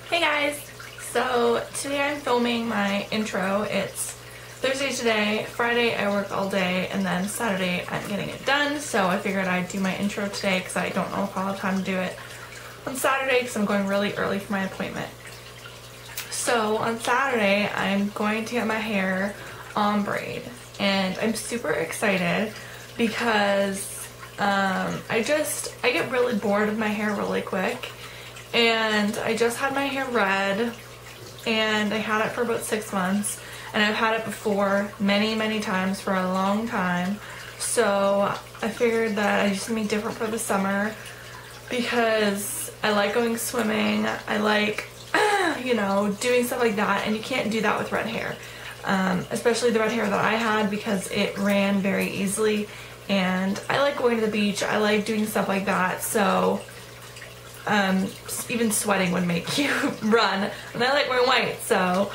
Hey guys! So today I'm filming my intro. It's Thursday today, Friday I work all day, and then Saturday I'm getting it done. So I figured I'd do my intro today because I don't know if I'll have time to do it on Saturday because I'm going really early for my appointment. So on Saturday I'm going to get my hair ombre, and I'm super excited because I get really bored of my hair really quick. And I just had my hair red, and I had it for about 6 months, and I've had it before many times for a long time. So I figured that I just need to be different for the summer because I like going swimming. I like doing stuff like that, and you can't do that with red hair, especially the red hair that I had because it ran very easily. And I like going to the beach. I like doing stuff like that. So even sweating would make you run, and I like wearing white, so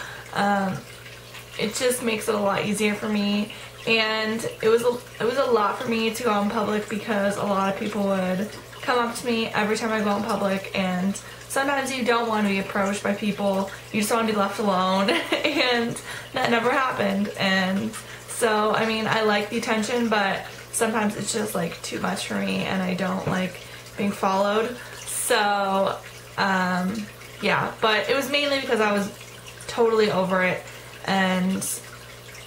it just makes it a lot easier for me. And it was a lot for me to go out in public because a lot of people would come up to me every time I go out in public, and sometimes you don't want to be approached by people, you just want to be left alone, and that never happened. And so I mean, I like the attention, but sometimes it's just like too much for me, and I don't like being followed. So, yeah, but it was mainly because I was totally over it, and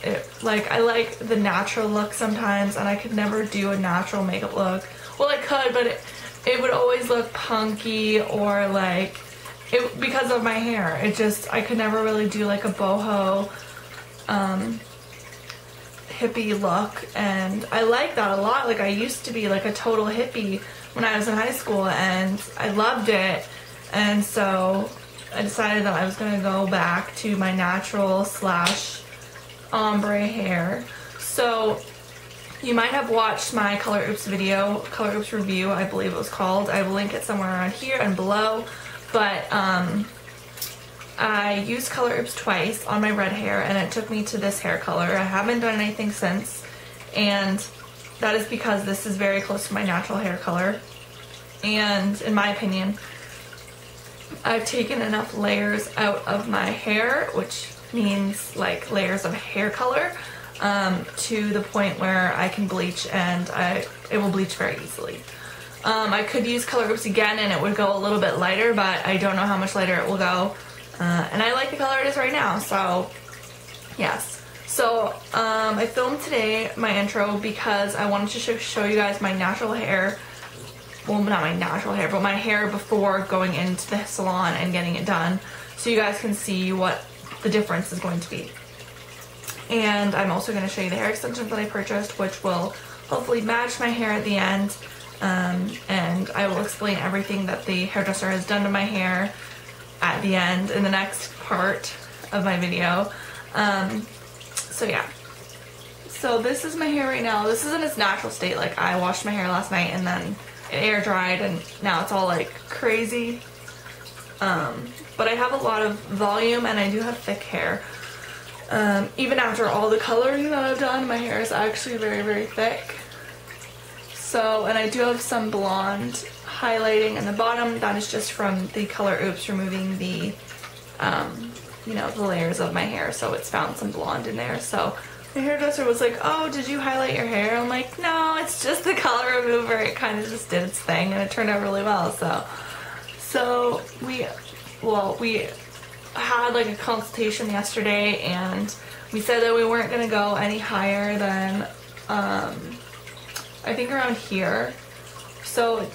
I like the natural look sometimes, and I could never do a natural makeup look. Well, I could, but it would always look punky or because of my hair. I could never really do like a boho, hippie look, and I like that a lot. Like, I used to be like a total hippie when I was in high school, and I loved it, and so I decided that I was going to go back to my natural / ombre hair. So you might have watched my Color Oops video, Color Oops review, I believe it was called. I will link it somewhere around here and below, but I used Color Oops twice on my red hair, and it took me to this hair color. I haven't done anything since, and that is because this is very close to my natural hair color. And in my opinion, I've taken enough layers out of my hair, which means like layers of hair color, to the point where I can bleach, and it will bleach very easily. I could use Color Oops again and it would go a little bit lighter, but I don't know how much lighter it will go. And I like the color it is right now, so yes. So I filmed today my intro because I wanted to show you guys my natural hair. Well, not my natural hair, but my hair before going into the salon and getting it done, so you guys can see what the difference is going to be. And I'm also going to show you the hair extensions that I purchased, which will hopefully match my hair at the end. And I will explain everything that the hairdresser has done to my hair at the end in the next part of my video. So yeah, so this is my hair right now. This is in its natural state. Like, I washed my hair last night and then it air dried, and now it's all like crazy. But I have a lot of volume, and I do have thick hair. Even after all the coloring that I've done, my hair is actually very thick. So, and I do have some blonde highlighting in the bottom. That is just from the Color Oops removing the the layers of my hair, so it's found some blonde in there. So the hairdresser was like, "Oh, did you highlight your hair?" I'm like, "No, it's just the color remover. It kind of just did its thing, and it turned out really well." So we had like a consultation yesterday, and we said that we weren't gonna go any higher than I think around here. So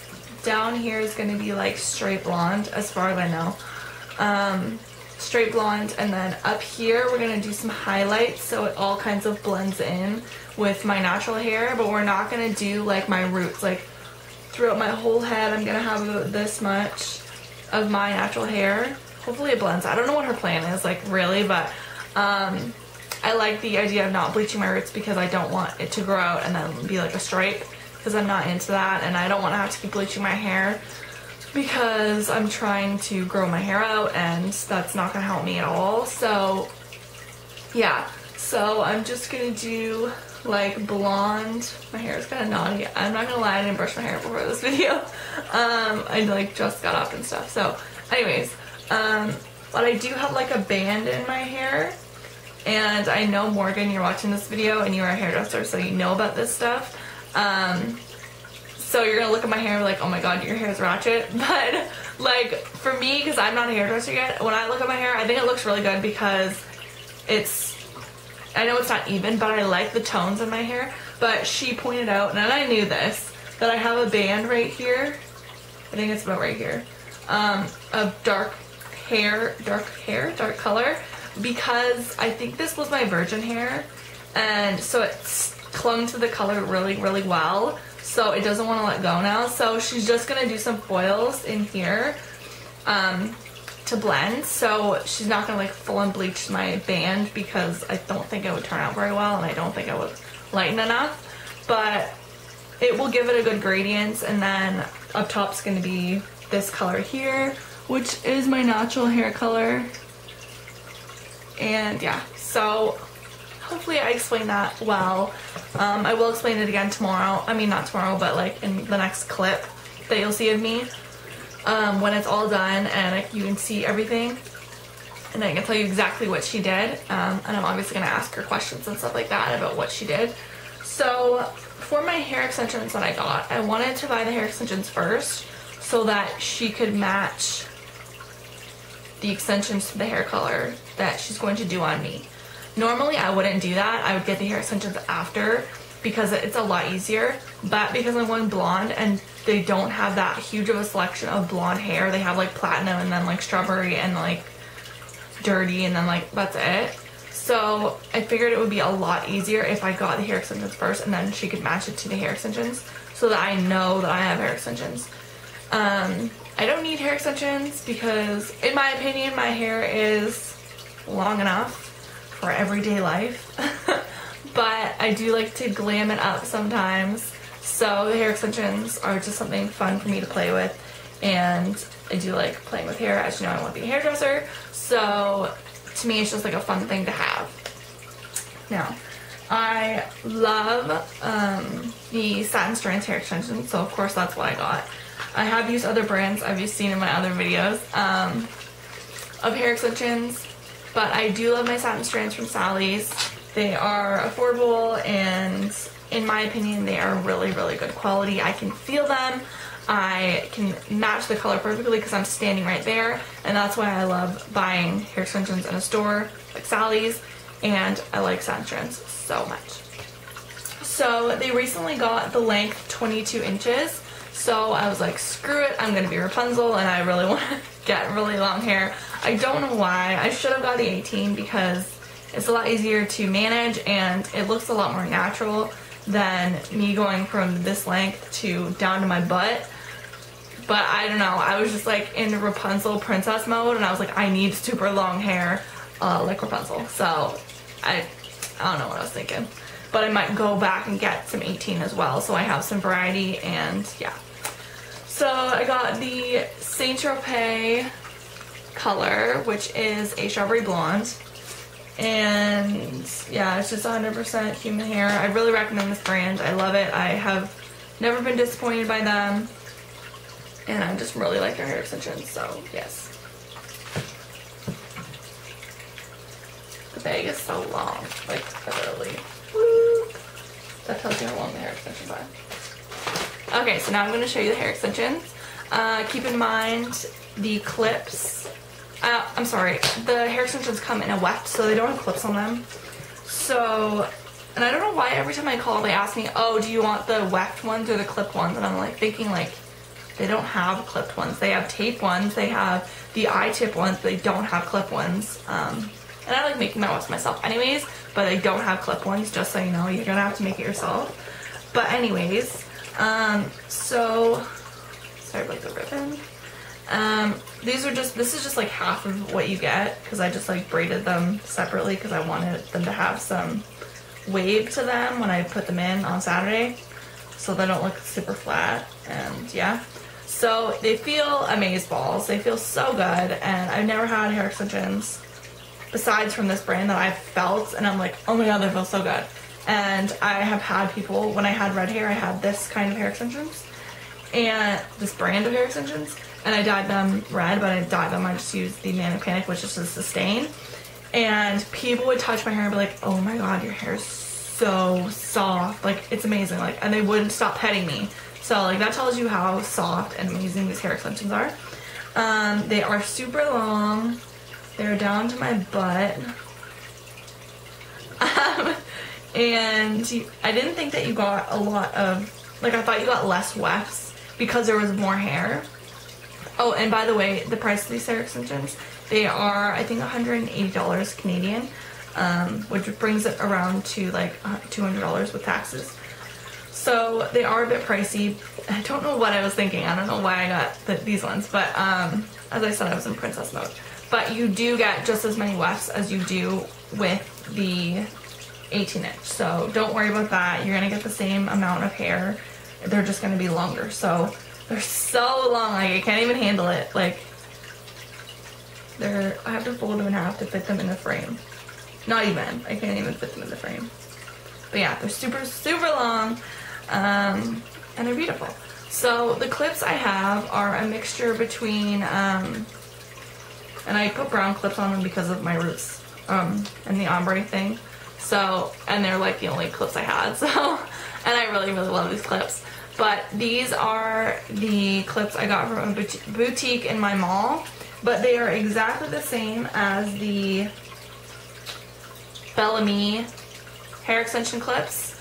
down here is gonna be like straight blonde, as far as I know. Straight blonde, and then up here we're gonna do some highlights so it all kinds of blends in with my natural hair, but we're not gonna do like my roots. Like, throughout my whole head I'm gonna have about this much of my natural hair. Hopefully it blends. I don't know what her plan is, like, really, but I like the idea of not bleaching my roots because I don't want it to grow out and then be like a stripe, because I'm not into that, and I don't want to have to keep bleaching my hair because I'm trying to grow my hair out, and that's not going to help me at all. So yeah, so I'm just going to do like blonde. My hair is kind of naughty. I'm not gonna lie, I didn't brush my hair before this video. I like just got up and stuff. So anyways, But I do have like a band in my hair, and I know, Morgan, you're watching this video and you are a hairdresser, so you know about this stuff. So you're gonna look at my hair and be like, oh my god, your hair is ratchet. But like for me, because I'm not a hairdresser yet, when I look at my hair, I think it looks really good because I know it's not even, but I like the tones in my hair. But she pointed out, and I knew this, that I have a band right here. I think it's about right here, of dark color, because I think this was my virgin hair, and so it's clung to the color really, really well, so it doesn't want to let go now. So she's just gonna do some foils in here to blend, so she's not gonna like full on bleach my band because I don't think it would turn out very well, and I don't think it would lighten enough, but it will give it a good gradient. And then up top's gonna be this color here, which is my natural hair color. And yeah, so hopefully I explained that well. I will explain it again tomorrow. I mean, not tomorrow, but like in the next clip that you'll see of me when it's all done and you can see everything. And I can tell you exactly what she did. And I'm obviously going to ask her questions and stuff like that about what she did. So for my hair extensions that I got, I wanted to buy the hair extensions first so that she could match the extensions to the hair color that she's going to do on me. Normally I wouldn't do that. I would get the hair extensions after because it's a lot easier, but because I'm going blonde and they don't have that huge of a selection of blonde hair, they have like platinum and then like strawberry and like dirty and then like that's it. So I figured it would be a lot easier if I got the hair extensions first and then she could match it to the hair extensions so that I know that I have hair extensions. I don't need hair extensions because, in my opinion, my hair is long enough for everyday life. But I do like to glam it up sometimes. So the hair extensions are just something fun for me to play with. And I do like playing with hair. As you know, I want to be a hairdresser. So to me, it's just like a fun thing to have. Now, I love the Satin Strands hair extensions. So of course that's what I got. I have used other brands I've seen in my other videos of hair extensions, but I do love my Satin Strands from Sally's. They are affordable and in my opinion they are really, really good quality. I can feel them. I can match the color perfectly because I'm standing right there, and that's why I love buying hair extensions in a store like Sally's, and I like Satin Strands so much. So they recently got the length 22 inches. So I was like, screw it, I'm going to be Rapunzel and I really want to get really long hair. I don't know why. I should have got the 18 because it's a lot easier to manage and it looks a lot more natural than me going from this length to down to my butt. But I don't know, I was just like in Rapunzel princess mode and I was like, I need super long hair like Rapunzel. So I don't know what I was thinking. But I might go back and get some 18 as well so I have some variety, and yeah. So I got the St Tropez color, which is a strawberry blonde, and yeah, it's just 100% human hair. I really recommend this brand. I love it. I have never been disappointed by them, and I just really like their hair extensions, so yes. The bag is so long, like literally. Whoop. That tells you how long the hair extensions are. Okay, so now I'm going to show you the hair extensions. Keep in mind the clips. I'm sorry, the hair extensions come in a weft, so they don't have clips on them. So, and I don't know why every time I call they ask me, oh, do you want the weft ones or the clip ones? And I'm like thinking like, they don't have clipped ones. They have tape ones, they have the eye-tip ones, they don't have clip ones. And I like making my wefts myself anyways, but I don't have clip ones, just so you know. You're gonna have to make it yourself. But anyways, so sorry about the ribbon. This is just like half of what you get because I just like braided them separately because I wanted them to have some wave to them when I put them in on Saturday, so they don't look super flat. And yeah, so they feel amazeballs. They feel so good, and I've never had hair extensions besides from this brand that I've felt, and I'm like, oh my god, they feel so good. And I have had people, when I had red hair, I had this kind of hair extensions, and this brand of hair extensions, and I dyed them red, but I dyed them, I just used the Manic Panic, which is just a stain. And people would touch my hair and be like, oh my god, your hair is so soft, like it's amazing, like, and they wouldn't stop petting me. So like that tells you how soft and amazing these hair extensions are. They are super long. They're down to my butt. And I didn't think that you got a lot of, like I thought you got less wefts because there was more hair. Oh, and by the way, the price of these hair extensions, they are, I think, $180 Canadian, which brings it around to like $200 with taxes. So they are a bit pricey. I don't know what I was thinking. I don't know why I got these ones, but as I said, I was in princess mode. But you do get just as many wefts as you do with the 18-inch. So don't worry about that. You're going to get the same amount of hair. They're just going to be longer. So they're so long, like I can't even handle it. Like I have to fold them in half to fit them in the frame. Not even. I can't even fit them in the frame. But yeah, they're super, super long. And they're beautiful. So the clips I have are a mixture between, and I put brown clips on them because of my roots, and the ombre thing. So, and they're like the only clips I had, so, and I really, really love these clips. But these are the clips I got from a boutique in my mall, but they are exactly the same as the Bellamy hair extension clips,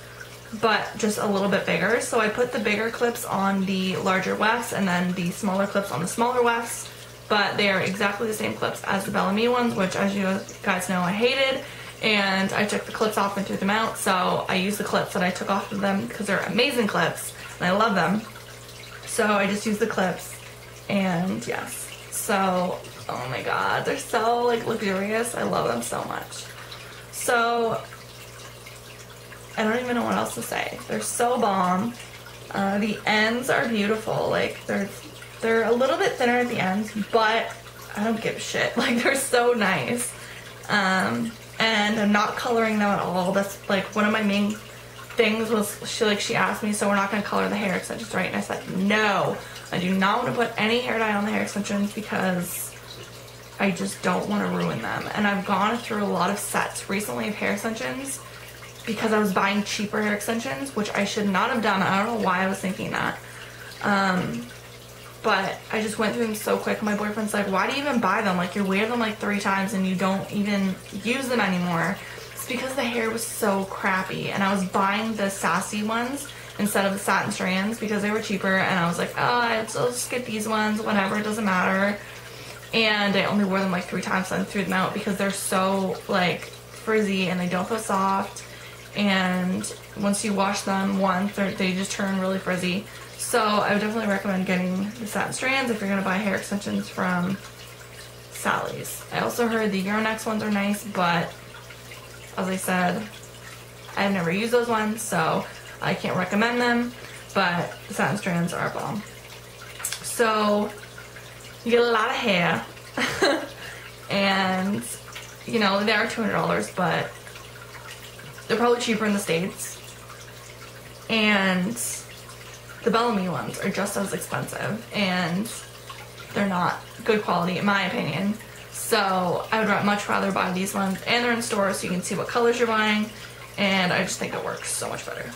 but just a little bit bigger. So I put the bigger clips on the larger wefts and then the smaller clips on the smaller wefts, but they are exactly the same clips as the Bellamy ones, which, as you guys know, I hated. And I took the clips off and threw them out, so I used the clips that I took off of them because they're amazing clips and I love them. So I just used the clips, and yes. So, oh my god, they're so like luxurious. I love them so much. So I don't even know what else to say. They're so bomb. The ends are beautiful. Like they're a little bit thinner at the ends, but I don't give a shit. Like they're so nice. And I'm not coloring them at all. That's like one of my main things was she asked me, so we're not going to color the hair extensions, right? And I said, no, I do not want to put any hair dye on the hair extensions because I just don't want to ruin them. And I've gone through a lot of sets recently of hair extensions because I was buying cheaper hair extensions, which I should not have done. I don't know why I was thinking that. But I just went through them so quick. My boyfriend's like, why do you even buy them? Like, you wear them like 3 times and you don't even use them anymore. It's because the hair was so crappy. And I was buying the Sassy ones instead of the Satin Strands because they were cheaper. And I was like, oh, I'll just get these ones, whatever, it doesn't matter. And I only wore them like 3 times and threw them out because they're so like frizzy and they don't feel soft. And once you wash them once, they just turn really frizzy. So I would definitely recommend getting the Satin Strands if you're going to buy hair extensions from Sally's. I also heard the Euronext ones are nice, but as I said, I've never used those ones, so I can't recommend them, but the Satin Strands are a bomb. So you get a lot of hair, and you know, they are $200, but they're probably cheaper in the States. And the Bellamy ones are just as expensive, and they're not good quality in my opinion. So I would much rather buy these ones, and they're in stores so you can see what colors you're buying, and I just think it works so much better.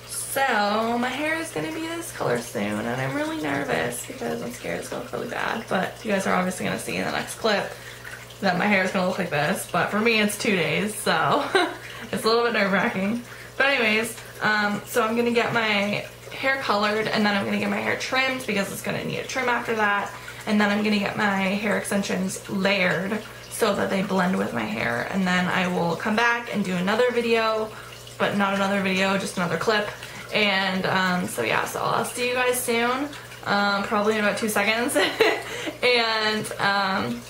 So my hair is going to be this color soon, and I'm really nervous because I'm scared it's going to look really bad, but you guys are obviously going to see in the next clip that my hair is going to look like this, but for me it's 2 days, so it's a little bit nerve-wracking. But anyways, so I'm going to get my hair colored, and then I'm going to get my hair trimmed because it's going to need a trim after that, and then I'm going to get my hair extensions layered so that they blend with my hair, and then I will come back and do another video, but not another video, just another clip. And so yeah, so I'll see you guys soon, probably in about 2 seconds. And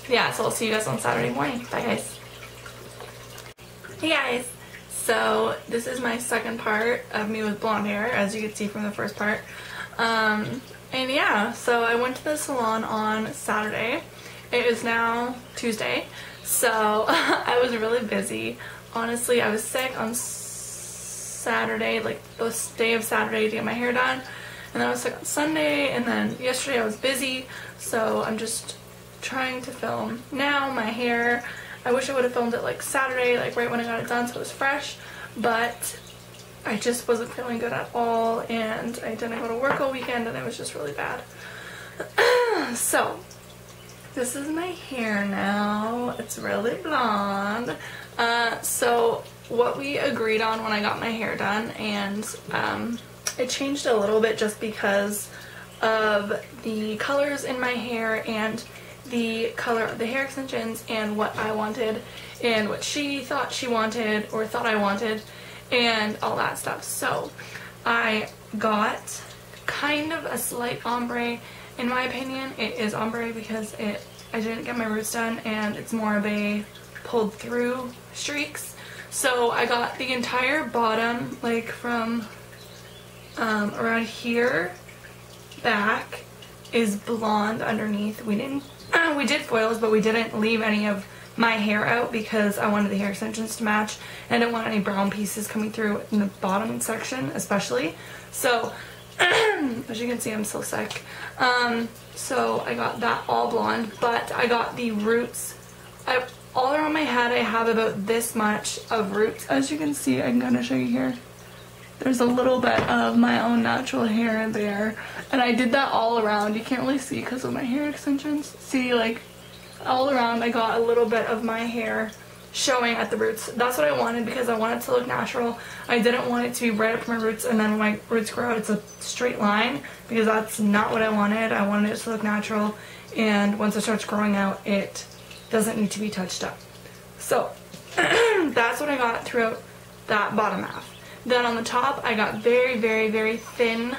yeah, so I'll see you guys on Saturday morning. Bye guys. Hey guys, so this is my second part of me with blonde hair, as you can see from the first part. And yeah, so I went to the salon on Saturday. It is now Tuesday, so I was really busy. Honestly, I was sick on Saturday, like the day of Saturday, to get my hair done, and then I was sick on Sunday, and then yesterday I was busy, so I'm just trying to film now. My hair, I wish I would have filmed it like Saturday, like right when I got it done so it was fresh, but I just wasn't feeling good at all, and I didn't go to work all weekend, and it was just really bad. So this is my hair now. It's really blonde. So what we agreed on when I got my hair done, and it changed a little bit just because of the colors in my hair and the color of the hair extensions and what I wanted and what she thought she wanted or thought I wanted and all that stuff. So I got kind of a slight ombre. In my opinion, it is ombre because I didn't get my roots done, and it's more of a pulled through streaks. So I got the entire bottom, like from around here back is blonde underneath. We did foils, but we didn't leave any of my hair out because I wanted the hair extensions to match, and I didn't want any brown pieces coming through in the bottom section especially. So as you can see, I'm still sick. So I got that all blonde, but I got the roots. All around my head I have about this much of roots. As you can see, I can kind of show you here. There's a little bit of my own natural hair in there, and I did that all around. You can't really see because of my hair extensions. See, like all around I got a little bit of my hair showing at the roots. That's what I wanted because I wanted it to look natural. I didn't want it to be right up my roots and then when my roots grow out it's a straight line, because that's not what I wanted. I wanted it to look natural, and once it starts growing out it doesn't need to be touched up. So that's what I got throughout that bottom half. Then on the top I got very, very, very thin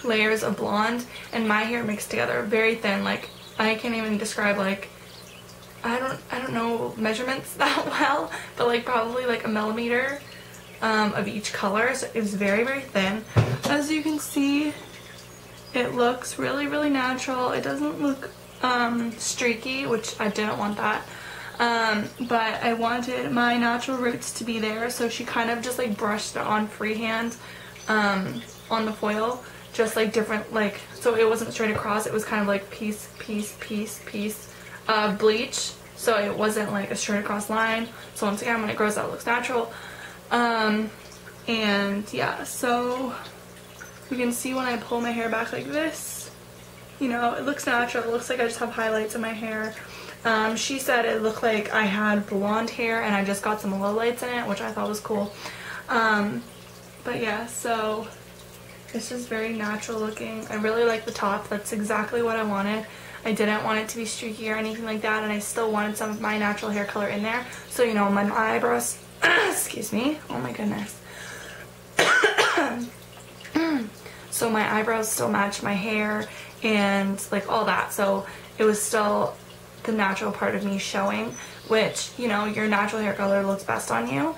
layers of blonde, and my hair mixed together very thin. Like I can't even describe, like I don't know measurements that well, but like probably like a millimeter of each color. So it was very, very thin. As you can see, it looks really, really natural. It doesn't look streaky, which I didn't want that. But I wanted my natural roots to be there, so she kind of just like brushed it on freehand on the foil, just like different, like, so it wasn't straight across. It was kind of like piece, piece, piece, piece of bleach, so it wasn't like a straight across line. So once again, when it grows out it looks natural. And yeah, so you can see when I pull my hair back like this, you know, it looks natural. It looks like I just have highlights in my hair. She said it looked like I had blonde hair and I just got some lowlights in it, which I thought was cool. But yeah, so it's just very natural looking. I really like the top. That's exactly what I wanted. I didn't want it to be streaky or anything like that, and I still wanted some of my natural hair color in there. So, you know, my eyebrows, excuse me, oh my goodness. So my eyebrows still matched my hair and like all that. So it was still the natural part of me showing, which, you know, your natural hair color looks best on you.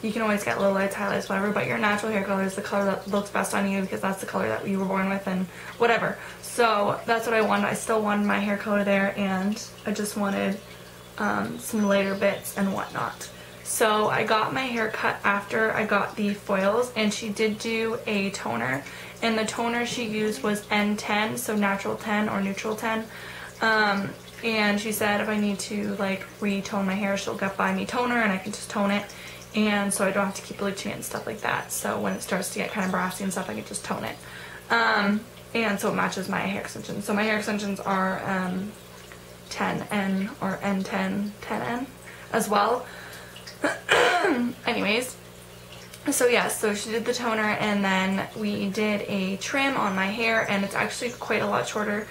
You can always get low lights, highlights, whatever, but your natural hair color is the color that looks best on you because that's the color that you were born with and whatever. So that's what I wanted. I still wanted my hair color there, and I just wanted some later bits and whatnot. So I got my hair cut after I got the foils, and she did do a toner, and the toner she used was N10, so natural 10 or neutral 10. And she said if I need to like retone my hair, she'll get by me toner and I can just tone it, and so I don't have to keep bleaching it and stuff like that. So when it starts to get kind of brassy and stuff, I can just tone it. And so it matches my hair extensions. So my hair extensions are 10N or N10, 10N as well. Anyways, so yeah, so she did the toner, and then we did a trim on my hair, and it's actually quite a lot shorter.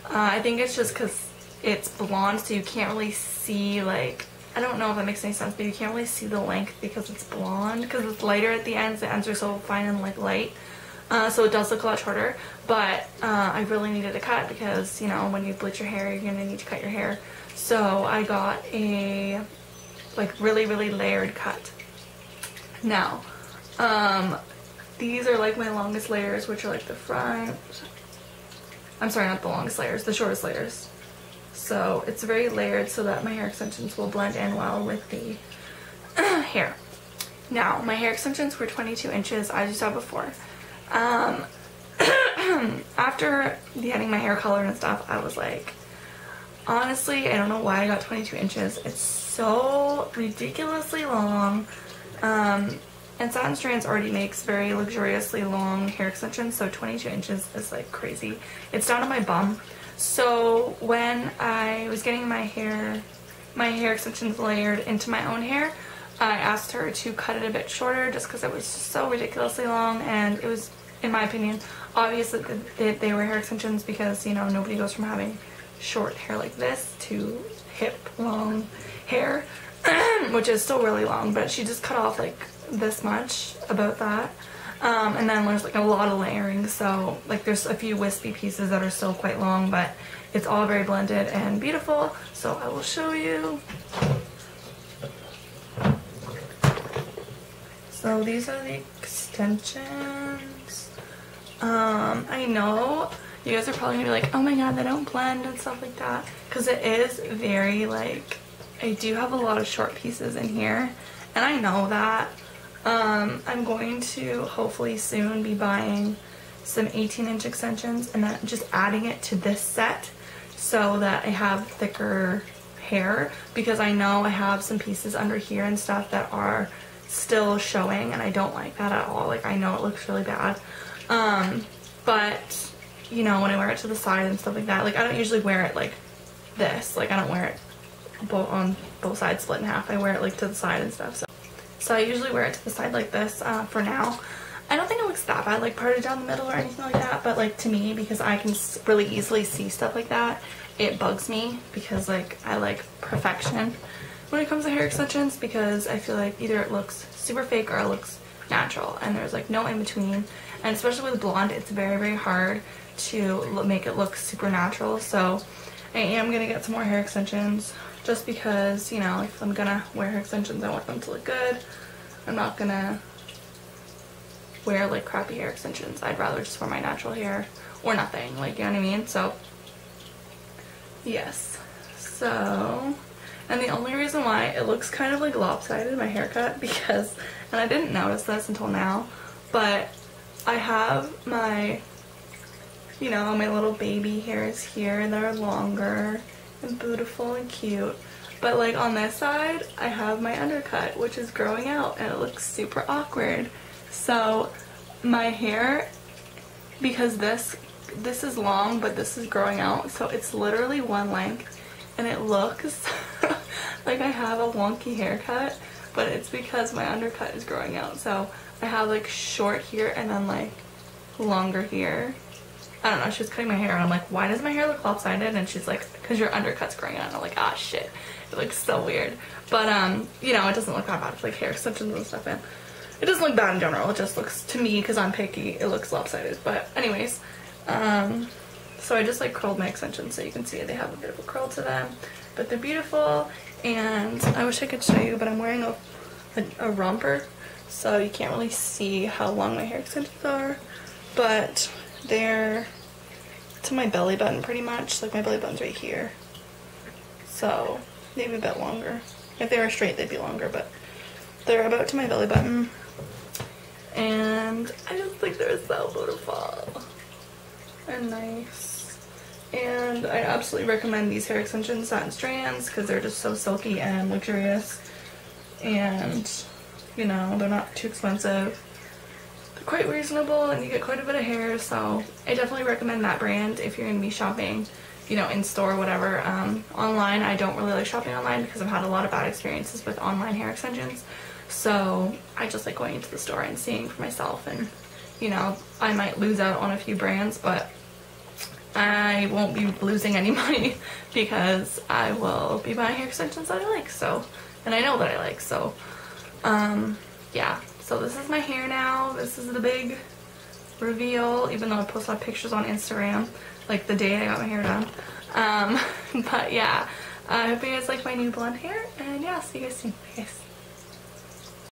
I think it's just because it's blonde, so you can't really see, like, I don't know if that makes any sense, but you can't really see the length because it's blonde, because it's lighter at the ends. The ends are so fine and like light, so it does look a lot shorter. But I really needed a cut because, you know, when you bleach your hair, you're gonna need to cut your hair. So I got a like really, really layered cut. Now, these are like my longest layers, which are like the front. I'm sorry, not the longest layers, the shortest layers. So it's very layered so that my hair extensions will blend in well with the hair. Now, my hair extensions were 22 inches, as you saw before. After getting my hair colored and stuff, I was like, honestly, I don't know why I got 22 inches. It's so ridiculously long. And Satin Strands already makes very luxuriously long hair extensions, so 22 inches is like crazy. It's down to my bum. So when I was getting my hair extensions layered into my own hair, I asked her to cut it a bit shorter just because it was so ridiculously long, and it was, in my opinion, obvious that they were hair extensions because, you know, nobody goes from having short hair like this to hip long hair, which is still really long, but she just cut off like this much, about that. And then there's like a lot of layering, so like there's a few wispy pieces that are still quite long, but it's all very blended and beautiful. So I will show you. So these are the extensions. I know you guys are probably gonna be like, oh my god, they don't blend and stuff like that, because it is very like, I do have a lot of short pieces in here, and I know that. I'm going to hopefully soon be buying some 18-inch extensions and then just adding it to this set so that I have thicker hair, because I know I have some pieces under here and stuff that are still showing, and I don't like that at all. Like, I know it looks really bad, but you know, when I wear it to the side and stuff like that, like I don't usually wear it like this, like I don't wear it on both sides split in half. I wear it like to the side and stuff, so I usually wear it to the side like this for now. I don't think it looks that bad, like parted down the middle or anything like that, but like to me, because I can really easily see stuff like that, it bugs me, because like I like perfection when it comes to hair extensions, because I feel like either it looks super fake or it looks natural, and there's like no in between. And especially with blonde, it's very, very hard to make it look super natural. So I am gonna get some more hair extensions, just because, you know, if I'm gonna wear hair extensions, I want them to look good. I'm not gonna wear like crappy hair extensions. I'd rather just wear my natural hair or nothing, like, you know what I mean? So yes. So, and the only reason why it looks kind of like lopsided, my haircut, because, and I didn't notice this until now, but I have my, you know, my little baby hairs here that are longer and beautiful and cute, but like on this side I have my undercut, which is growing out, and it looks super awkward. So my hair, because this is long but this is growing out, so it's literally one length, and it looks like I have a wonky haircut, but it's because my undercut is growing out. So I have like short here and then like longer here. I don't know, she was cutting my hair and I'm like, why does my hair look lopsided? And she's like, because your undercut's growing out. And I'm like, ah shit, it looks so weird. But you know, it doesn't look that bad. It's like hair extensions and stuff, and it doesn't look bad in general. It just looks, to me, because I'm picky, it looks lopsided. But anyways, so I just like curled my extensions so you can see they have a bit of a curl to them, but they're beautiful. And I wish I could show you, but I'm wearing a romper, so you can't really see how long my hair extensions are, but they're to my belly button pretty much. Like my belly button's right here, so maybe a bit longer. If they were straight, they'd be longer, but they're about to my belly button, and I just think they're so beautiful and nice. And I absolutely recommend these hair extensions, Satin Strands, because they're just so silky and luxurious, and you know, they're not too expensive. They're quite reasonable, and you get quite a bit of hair, so I definitely recommend that brand if you're going to be shopping, you know, in store or whatever. Online, I don't really like shopping online because I've had a lot of bad experiences with online hair extensions, so I just like going into the store and seeing for myself. And you know, I might lose out on a few brands, but I won't be losing any money because I will be buying hair extensions that I like, so, and I know that I like, so yeah. So this is my hair now. This is the big reveal, even though I post a lot of pictures on Instagram like the day I got my hair done. But yeah, I hope you guys like my new blonde hair, and yeah, see you guys soon. Bye guys.